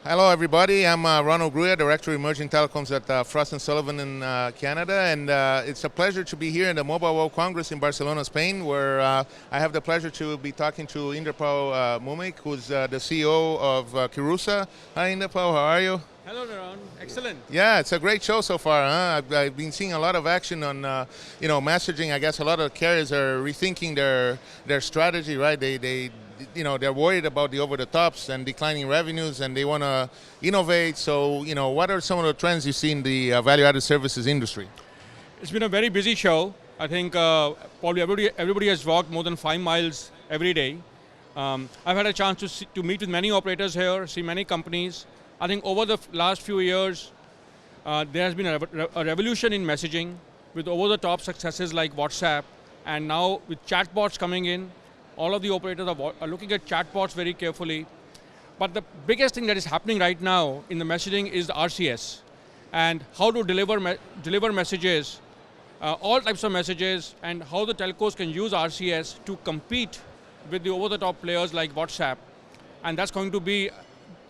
Hello, everybody. I'm Ronald Gruya, Director of Emerging Telecoms at Frost Sullivan in Canada, and it's a pleasure to be here in the Mobile World Congress in Barcelona, Spain, where I have the pleasure to be talking to Inderpal Mumik, who's the CEO of Kirusa. Hi, Inderpal. How are you? Hello, Naran. Excellent. Yeah, it's a great show so far. Huh? I've been seeing a lot of action on, messaging. I guess a lot of carriers are rethinking their strategy, right? They're worried about the over-the-tops and declining revenues, and they want to innovate. So, what are some of the trends you see in the value-added services industry? It's been a very busy show. I think probably everybody has walked more than 5 miles every day. I've had a chance to meet with many operators here, see many companies. I think over the last few years, there has been a revolution in messaging with over-the-top successes like WhatsApp, and now with chatbots coming in, all of the operators are looking at chatbots very carefully. But the biggest thing that is happening right now in the messaging is the RCS, and how to deliver messages, all types of messages, and how the telcos can use RCS to compete with the over-the-top players like WhatsApp. And that's going to be,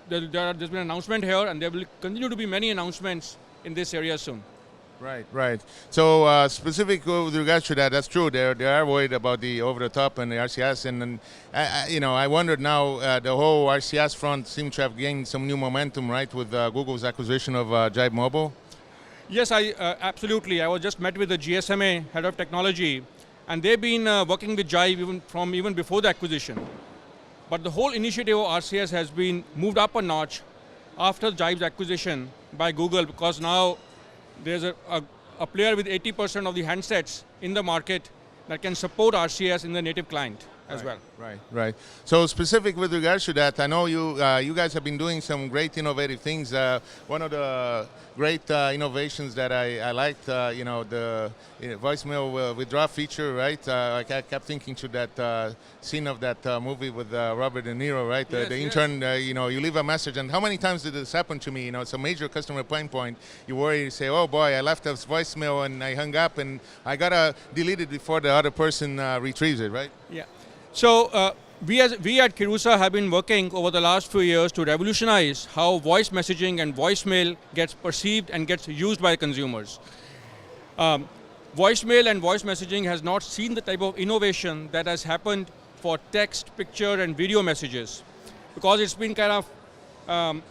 there's been an announcement here, and there will continue to be many announcements in this area soon. Right. So specific with regards to that, that's true. They are worried about the over-the-top and the RCS, and I wondered now the whole RCS front seems to have gained some new momentum, right, with Google's acquisition of Jive Mobile. Yes, absolutely. I was just met with the GSMA head of technology, and they've been working with Jive even before the acquisition. But the whole initiative of RCS has been moved up a notch after Jive's acquisition by Google, because now there's a player with 80% of the handsets in the market that can support RCS in the native client as well. Right. So specific with regards to that, I know you guys have been doing some great innovative things. One of the great innovations that I liked, the voicemail withdraw feature, right? I kept thinking to that scene of that movie with Robert De Niro, right? Yes, the intern, you leave a message, and how many times did this happen to me? It's a major customer pain point. You worry, you say, oh boy, I left a voicemail and I hung up, and I gotta delete it before the other person retrieves it, right? Yeah. So we at Kirusa have been working over the last few years to revolutionize how voice messaging and voicemail gets perceived and gets used by consumers. Voicemail and voice messaging has not seen the type of innovation that has happened for text, picture, and video messages, because it's been kind of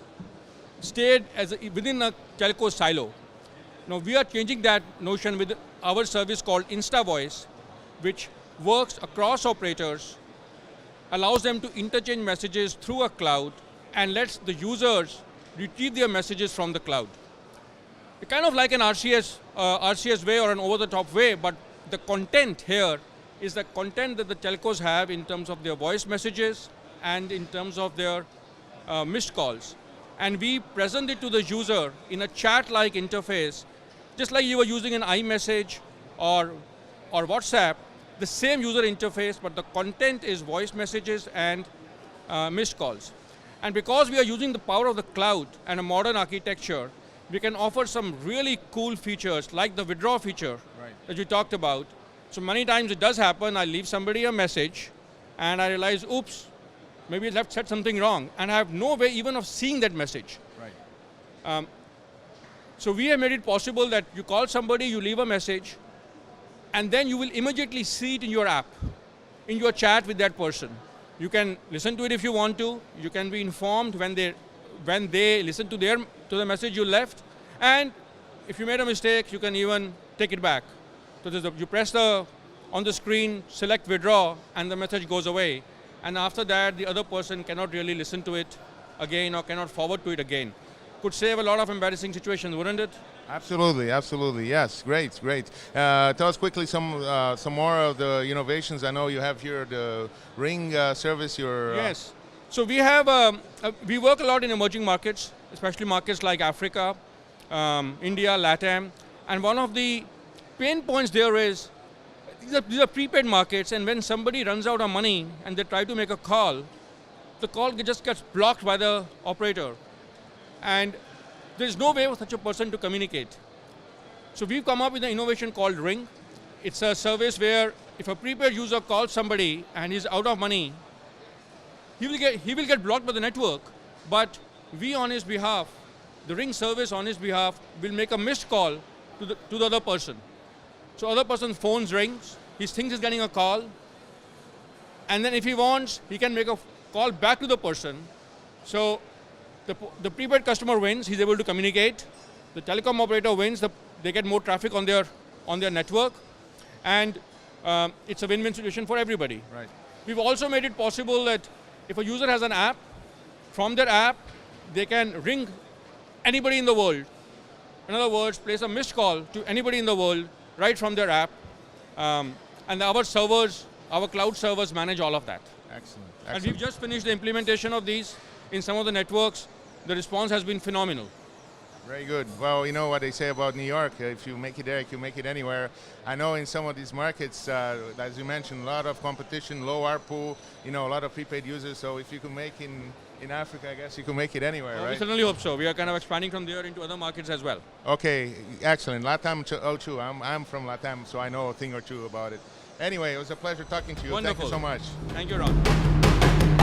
stayed within a telco silo. Now we are changing that notion with our service called InstaVoice, which works across operators, allows them to interchange messages through a cloud, and lets the users retrieve their messages from the cloud. It's kind of like an RCS way or an over-the-top way, but the content here is the content that the telcos have in terms of their voice messages and in terms of their missed calls. And we present it to the user in a chat-like interface, just like you were using an iMessage or WhatsApp, the same user interface, but the content is voice messages and missed calls. And because we are using the power of the cloud and a modern architecture, we can offer some really cool features like the withdraw feature that you talked about. So many times it does happen, I leave somebody a message and I realize, oops, maybe I said something wrong, and I have no way even of seeing that message. So we have made it possible that you call somebody, you leave a message, and then you will immediately see it in your app, in your chat with that person. You can listen to it if you want to. You can be informed when they listen to the message you left, and if you made a mistake, you can even take it back. So you press on the screen, select withdraw, and the message goes away. And after that, the other person cannot really listen to it again or cannot forward to it again. Could save a lot of embarrassing situations, wouldn't it? Absolutely. Yes, great. Tell us quickly some more of the innovations. I know you have here the Ring service. Yes. So we have we work a lot in emerging markets, especially markets like Africa, India, LATAM, and one of the pain points there is these are prepaid markets, and when somebody runs out of money and they try to make a call, the call just gets blocked by the operator, and there is no way for such a person to communicate. So we've come up with an innovation called Ring. It's a service where if a prepaid user calls somebody and he's out of money, he will get blocked by the network, but we on his behalf, the Ring service on his behalf, will make a missed call to the other person. So other person's phone rings, he thinks he's getting a call, and then if he wants, he can make a call back to the person. So the prepaid customer wins, he's able to communicate. The telecom operator wins, they get more traffic on their network, and it's a win-win situation for everybody. Right. We've also made it possible that if a user has an app, from their app, they can ring anybody in the world. In other words, place a missed call to anybody in the world right from their app. And our servers, our cloud servers manage all of that. Excellent. And we've just finished the implementation of these in some of the networks. The response has been phenomenal. Very good. Well, you know what they say about New York, if you make it there, you can make it anywhere. I know in some of these markets, as you mentioned, a lot of competition, low ARPU, a lot of prepaid users. So if you can make in Africa, I guess you can make it anywhere, right? We certainly hope so. We are kind of expanding from there into other markets as well. Okay, excellent. LATAM O2. I'm from LATAM, so I know a thing or two about it. Anyway, it was a pleasure talking to you. Wonderful. Thank you so much. Thank you, Ron.